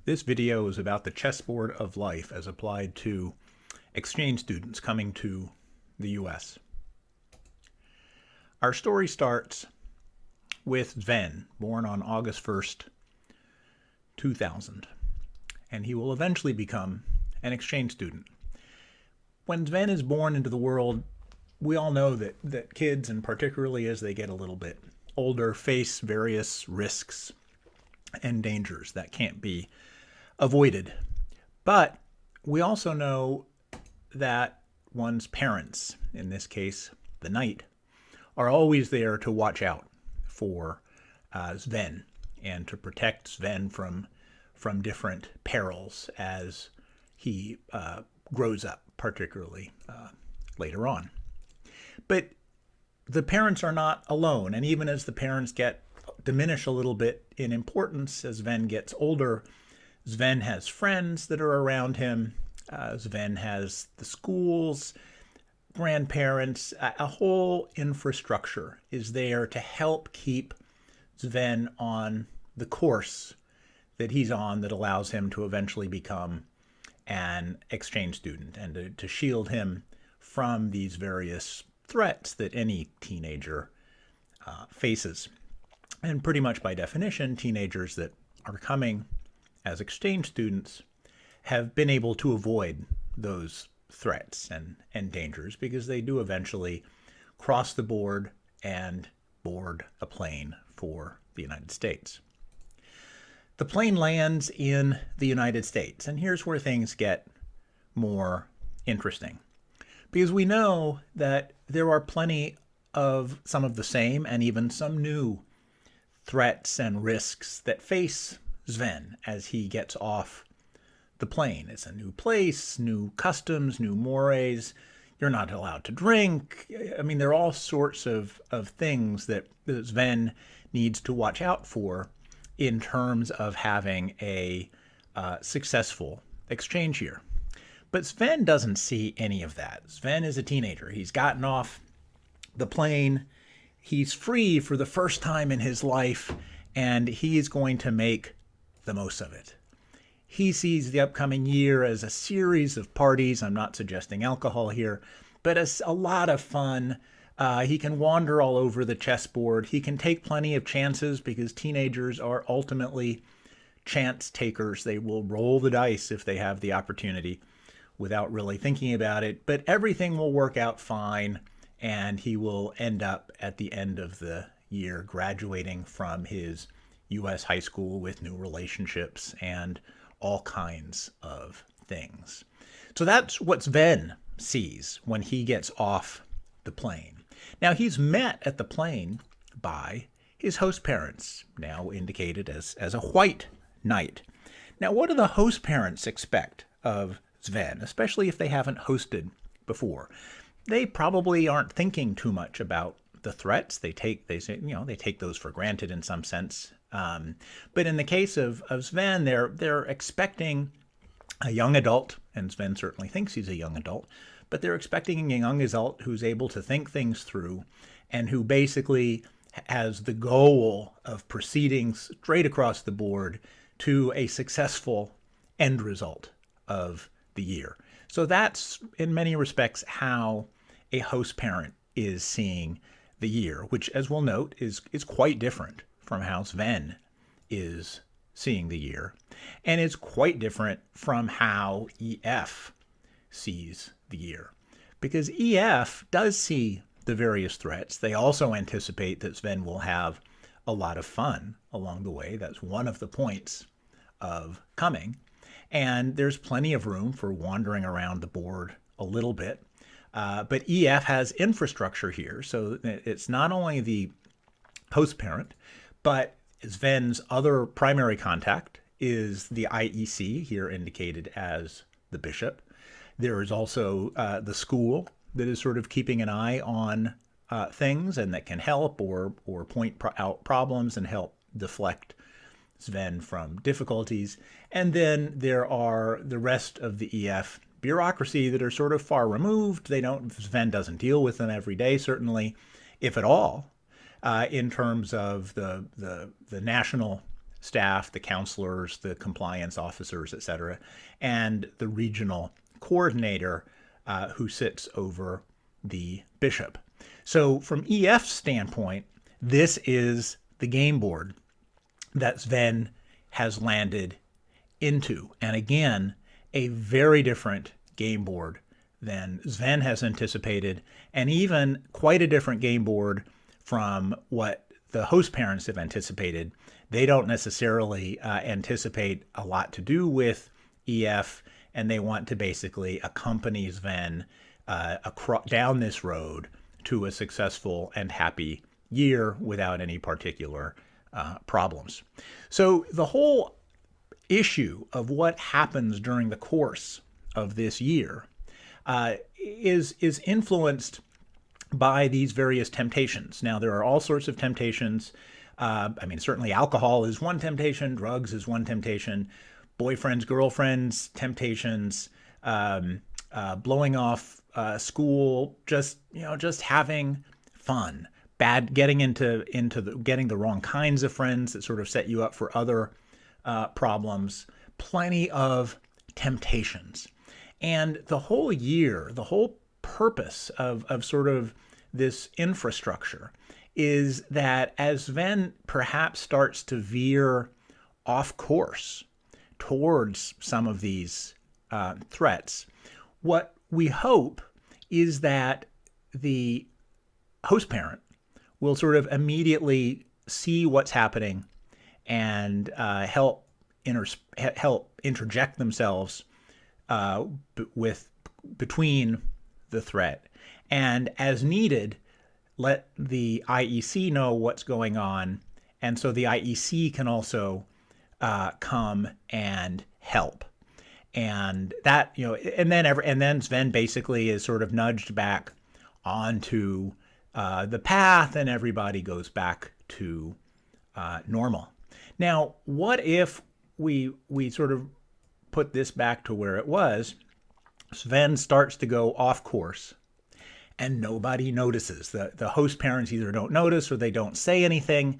This video is about the chessboard of life as applied to exchange students coming to the US. Our story starts with Sven, born on August 1st, 2000, and he will eventually become an exchange student. When Sven is born into the world, we all know that kids, and particularly as they get a little bit older, face various risks and dangers that can't be avoided. But we also know that one's parents, in this case the knight, are always there to watch out for Sven and to protect Sven from different perils as he grows up, particularly later on. But the parents are not alone, and even as the parents diminish a little bit in importance as Sven gets older, Sven has friends that are around him. Sven has the schools, grandparents, a whole infrastructure is there to help keep Sven on the course that he's on that allows him to eventually become an exchange student and to shield him from these various threats that any teenager faces. And pretty much by definition, teenagers that are coming as exchange students have been able to avoid those threats and dangers because they do eventually cross the board and board a plane for the United States. The plane lands in the United States, and here's where things get more interesting. Because we know that there are plenty of some of the same and even some new threats and risks that face Sven as he gets off the plane. It's a new place, new customs, new mores. You're not allowed to drink. I mean, there are all sorts of things that Sven needs to watch out for in terms of having a successful exchange year. But Sven doesn't see any of that. Sven is a teenager. He's gotten off the plane. He's free for the first time in his life, and he is going to make the most of it. He sees the upcoming year as a series of parties. I'm not suggesting alcohol here, but as a lot of fun. He can wander all over the chessboard. He can take plenty of chances because teenagers are ultimately chance takers. They will roll the dice if they have the opportunity without really thinking about it. But everything will work out fine, and he will end up at the end of the year graduating from his U.S. high school with new relationships and all kinds of things. So that's what Sven sees when he gets off the plane. Now, he's met at the plane by his host parents, now indicated as a white knight. Now, what do the host parents expect of Sven, especially if they haven't hosted before? They probably aren't thinking too much about the threats. They take those for granted in some sense. But in the case of Sven, they're expecting a young adult, and Sven certainly thinks he's a young adult, but they're expecting a young adult who's able to think things through and who basically has the goal of proceeding straight across the board to a successful end result of the year. So that's, in many respects, how a host parent is seeing the year, which, as we'll note, is quite different from how Sven is seeing the year. And it's quite different from how EF sees the year. Because EF does see the various threats. They also anticipate that Sven will have a lot of fun along the way. That's one of the points of coming. And there's plenty of room for wandering around the board a little bit. But EF has infrastructure here. So it's not only the host parent, but Sven's other primary contact is the IEC, here indicated as the bishop. There is also the school that is sort of keeping an eye on things and that can help or point out problems and help deflect Sven from difficulties. And then there are the rest of the EF bureaucracy that are sort of far removed. Sven doesn't deal with them every day, certainly, if at all, in terms of the national staff, the counselors, the compliance officers, etc., and the regional coordinator who sits over the bishop. So from EF's standpoint, this is the game board that Sven has landed into. And again, a very different game board than Sven has anticipated, and even quite a different game board from what the host parents have anticipated. They don't necessarily anticipate a lot to do with EF, and they want to basically accompany Sven down this road to a successful and happy year without any particular problems. So the whole issue of what happens during the course of this year is influenced by these various temptations. Now, there are all sorts of temptations. Certainly alcohol is one temptation, drugs is one temptation, boyfriends, girlfriends, temptations, blowing off school, just having fun, getting getting the wrong kinds of friends that sort of set you up for other problems, plenty of temptations. And the whole year, the whole purpose of sort of this infrastructure is that as Sven perhaps starts to veer off course towards some of these threats, what we hope is that the host parent will sort of immediately see what's happening and help interject themselves between the threat, and as needed, let the IEC know what's going on, and so the IEC can also come and help. And that, and then Sven basically is sort of nudged back onto the path, and everybody goes back to normal. Now, what if we sort of put this back to where it was? Sven starts to go off course, and nobody notices. The host parents either don't notice or they don't say anything.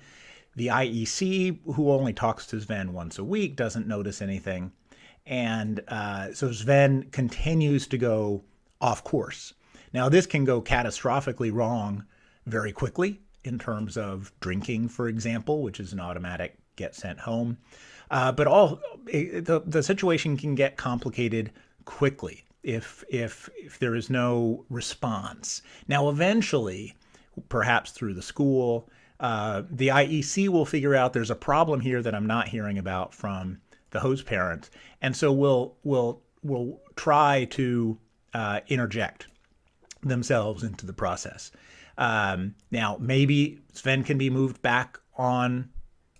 The IEC, who only talks to Sven once a week, doesn't notice anything. And so Sven continues to go off course. Now, this can go catastrophically wrong very quickly in terms of drinking, for example, which is an automatic get sent home. But the situation can get complicated quickly if there is no response. Now, eventually, perhaps through the school, the IEC will figure out there's a problem here that I'm not hearing about from the host parents, and so we'll try to interject themselves into the process. Now, maybe Sven can be moved back on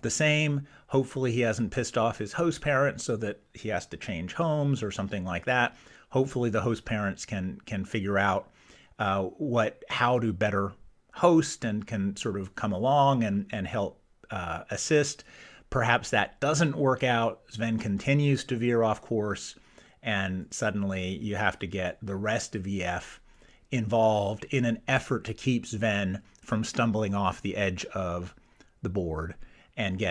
the same. Hopefully he hasn't pissed off his host parents so that he has to change homes or something like that. Hopefully the host parents can figure out how to better host and can sort of come along and help assist. Perhaps that doesn't work out. Sven continues to veer off course, and suddenly you have to get the rest of EF involved in an effort to keep Sven from stumbling off the edge of the board and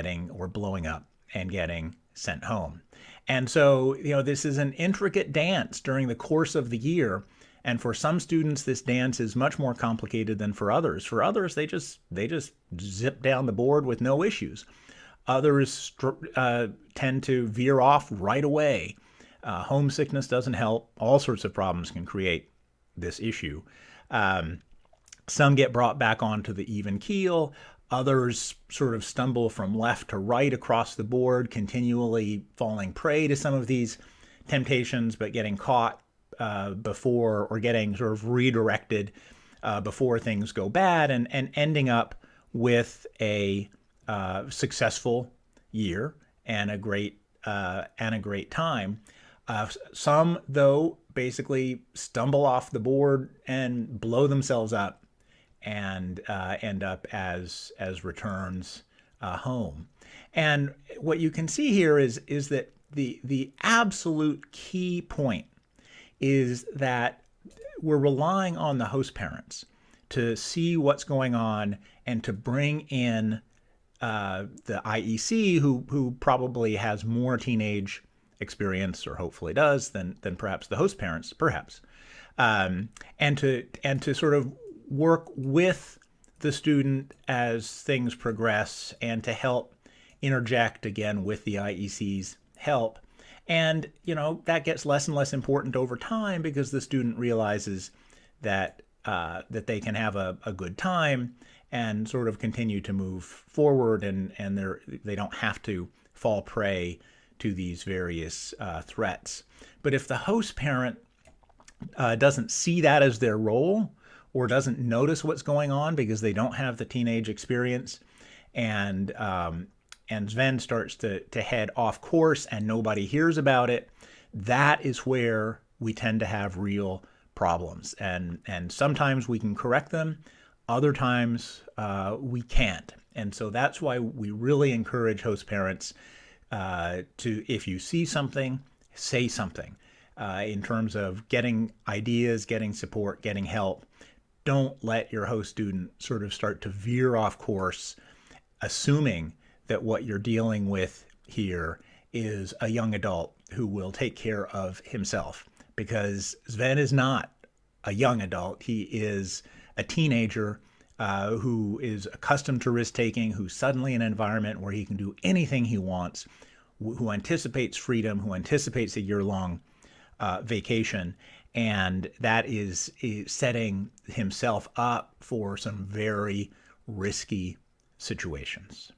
blowing up and getting sent home. And so, this is an intricate dance during the course of the year. And for some students, this dance is much more complicated than for others. For others, they just zip down the board with no issues. Others tend to veer off right away. Homesickness doesn't help. All sorts of problems can create this issue. Some get brought back onto the even keel. Others sort of stumble from left to right across the board, continually falling prey to some of these temptations, but getting caught before, or getting sort of redirected before things go bad, and ending up with a successful year and a great time. Some, though, basically stumble off the board and blow themselves up and end up as returns home. And what you can see here is that the absolute key point is that we're relying on the host parents to see what's going on and to bring in the IEC, who probably has more teenage experience, or hopefully does, than perhaps the host parents, perhaps, and to sort of work with the student as things progress, and to help interject again with the IEC's help. And that gets less and less important over time, because the student realizes that that they can have a good time and sort of continue to move forward, and they don't have to fall prey to these various threats. But if the host parent doesn't see that as their role, or doesn't notice what's going on because they don't have the teenage experience, and Sven starts to head off course and nobody hears about it, that is where we tend to have real problems. And sometimes we can correct them, other times we can't. And so that's why we really encourage host parents to, if you see something, say something in terms of getting ideas, getting support, getting help. Don't let your host student sort of start to veer off course, assuming that what you're dealing with here is a young adult who will take care of himself. Because Sven is not a young adult. He is a teenager who is accustomed to risk taking, who's suddenly in an environment where he can do anything he wants, who anticipates freedom, who anticipates a year-long vacation. And that is setting himself up for some very risky situations.